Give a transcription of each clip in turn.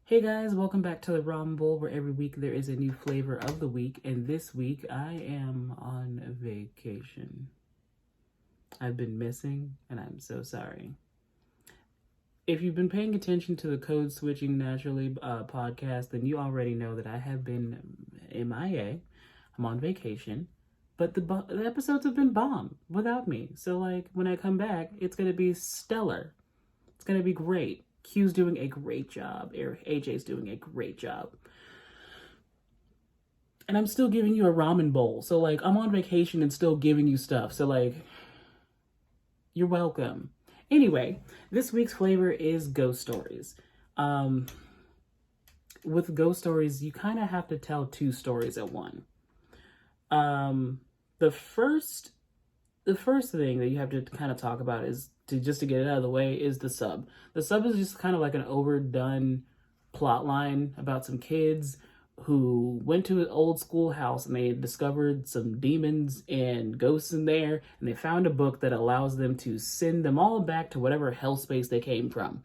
Hey guys, welcome back to the Ramen Bowl, where every week there is a new flavor of the week, and this week I am on vacation. I've been missing, and I'm so sorry. If you've been paying attention to the Code Switching Naturally podcast, then you already know that I have been MIA. I'm on vacation, but the episodes have been bomb without me. So, like, when I come back, it's going to be stellar. It's going to be great. Q's doing a great job. AJ's doing a great job. And I'm still giving you a ramen bowl. So, like, I'm on vacation and still giving you stuff. So, like, you're welcome. Anyway, this week's flavor is ghost stories. With ghost stories, you kind of have to tell two stories at one. The first thing that you have to kind of talk about is to get it out of the way is the sub. The sub is just kind of like an overdone plot line about some kids who went to an old schoolhouse and they discovered some demons and ghosts in there, and they found a book that allows them to send them all back to whatever hellspace they came from.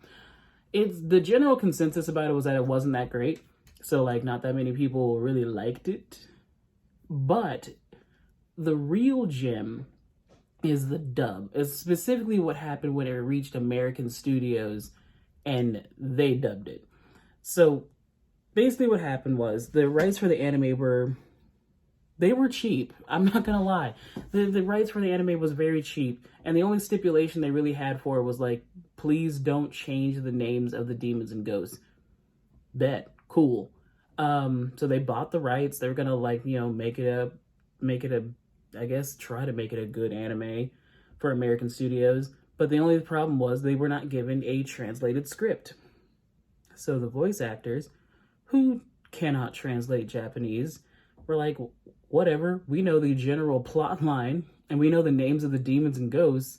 It's the general consensus about it was that it wasn't that great, so like not that many people really liked it. But the real gem is the dub. It's specifically what happened when it reached American studios and they dubbed it. So basically what happened was the rights for the anime were cheap. I'm not gonna lie. The rights for the anime was very cheap, and the only stipulation they really had for it was like, please don't change the names of the demons and ghosts. Bet. Cool. So they bought the rights. They were gonna make it a I guess try to make it a good anime for American studios, but the only problem was they were not given a translated script. So the voice actors, who cannot translate Japanese, were like, whatever, we know the general plot line, and we know the names of the demons and ghosts,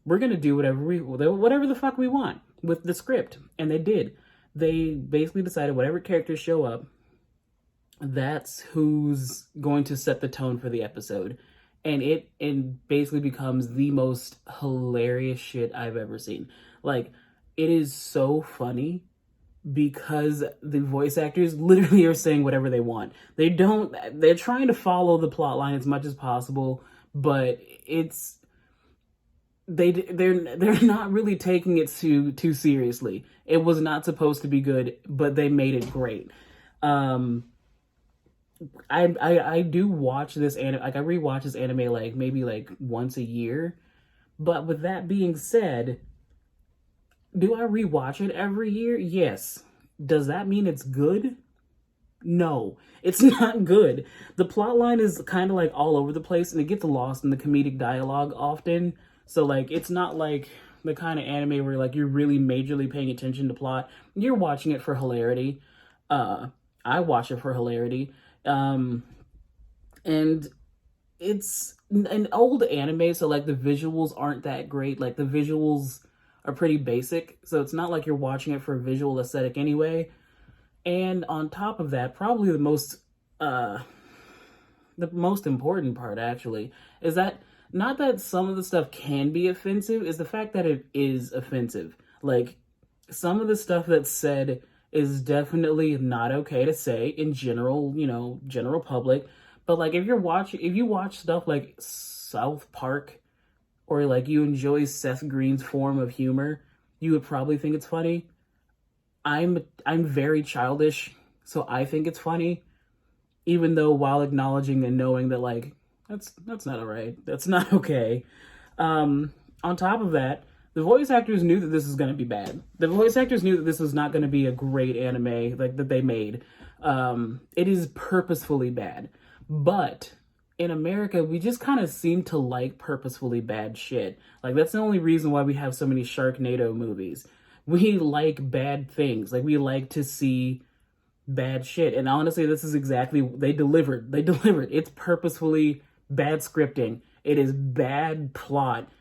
we're gonna do whatever the fuck we want with the script. And they did. They basically decided whatever characters show up, that's who's going to set the tone for the episode. And it basically becomes the most hilarious shit I've ever seen. Like, it is so funny because the voice actors literally are saying whatever they want. They're trying to follow the plot line as much as possible, but they're not really taking it too seriously. It was not supposed to be good, but they made it great. I do watch this anime, like I rewatch this anime like maybe like once a year. But with that being said, do I rewatch it every year? Yes. Does that mean it's good? No, it's not good. The plot line is kind of like all over the place, and it gets lost in the comedic dialogue often. So like it's not like the kind of anime where like you're really majorly paying attention to plot. You're watching it for hilarity. I watch it for hilarity. And it's an old anime, so like the visuals aren't that great. Like the visuals are pretty basic, so it's not like you're watching it for a visual aesthetic anyway. And on top of that, probably the most important part actually is that not that some of the stuff can be offensive, is the fact that it is offensive. Like some of the stuff that's said is definitely not okay to say in general, general public. But like if you watch stuff like South Park, or like you enjoy Seth Green's form of humor, you would probably think it's funny. I'm very childish, so I think it's funny, even though while acknowledging and knowing that like that's not alright. That's not okay. On top of that, the voice actors knew that this was going to be bad. The voice actors knew that this was not going to be a great anime like that they made. It is purposefully bad. But in America, we just kind of seem to like purposefully bad shit. Like that's the only reason why we have so many Sharknado movies. We like bad things. Like we like to see bad shit. And honestly, this is exactly, they delivered. It's purposefully bad scripting. It is bad plot.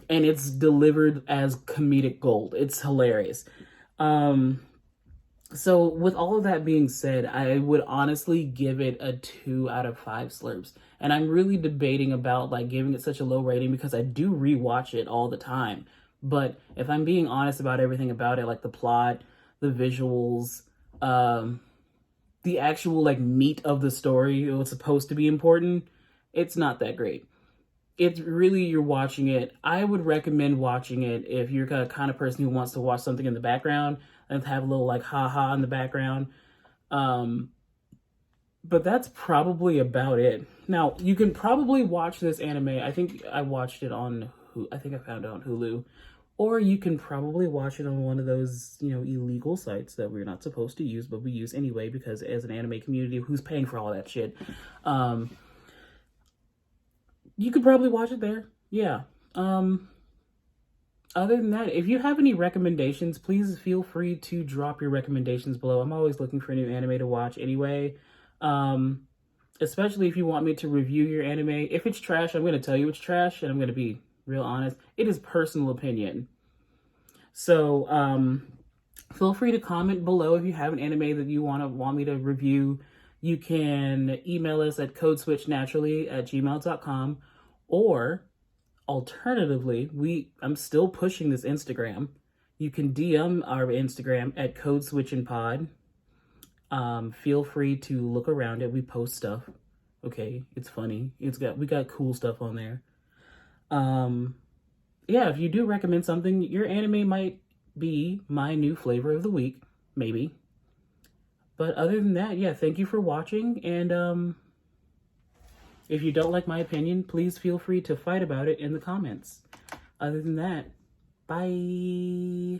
And it's delivered as comedic gold. It's hilarious. So with all of that being said, I would honestly give it a 2 out of 5 slurps. And I'm really debating about like giving it such a low rating because I do rewatch it all the time. But if I'm being honest about everything about it, like the plot, the visuals, the actual like meat of the story, what's supposed to be important, it's not that great. It's really, you're watching it. I would recommend watching it if you're the kind of person who wants to watch something in the background and have a little like haha in the background. Um, but that's probably about it. Now, you can probably watch this anime. I think I watched it on I think I found it on Hulu. Or you can probably watch it on one of those, illegal sites that we're not supposed to use, but we use anyway because as an anime community, who's paying for all that shit? You could probably watch it there. Yeah. Other than that, if you have any recommendations, please feel free to drop your recommendations below. I'm always looking for new anime to watch anyway. Um, Especially if you want me to review your anime. If it's trash, I'm going to tell you it's trash, and I'm going to be real honest. It is personal opinion. So, feel free to comment below if you have an anime that you want me to review. You can email us at codeswitchnaturally@gmail.com, or alternatively, I'm still pushing this Instagram. You can DM our Instagram at codeswitchandpod. Feel free to look around it. We post stuff. Okay, it's funny. We got cool stuff on there. Yeah, if you do recommend something, your anime might be my new flavor of the week, maybe. But other than that, yeah, thank you for watching, and if you don't like my opinion, please feel free to fight about it in the comments. Other than that, bye.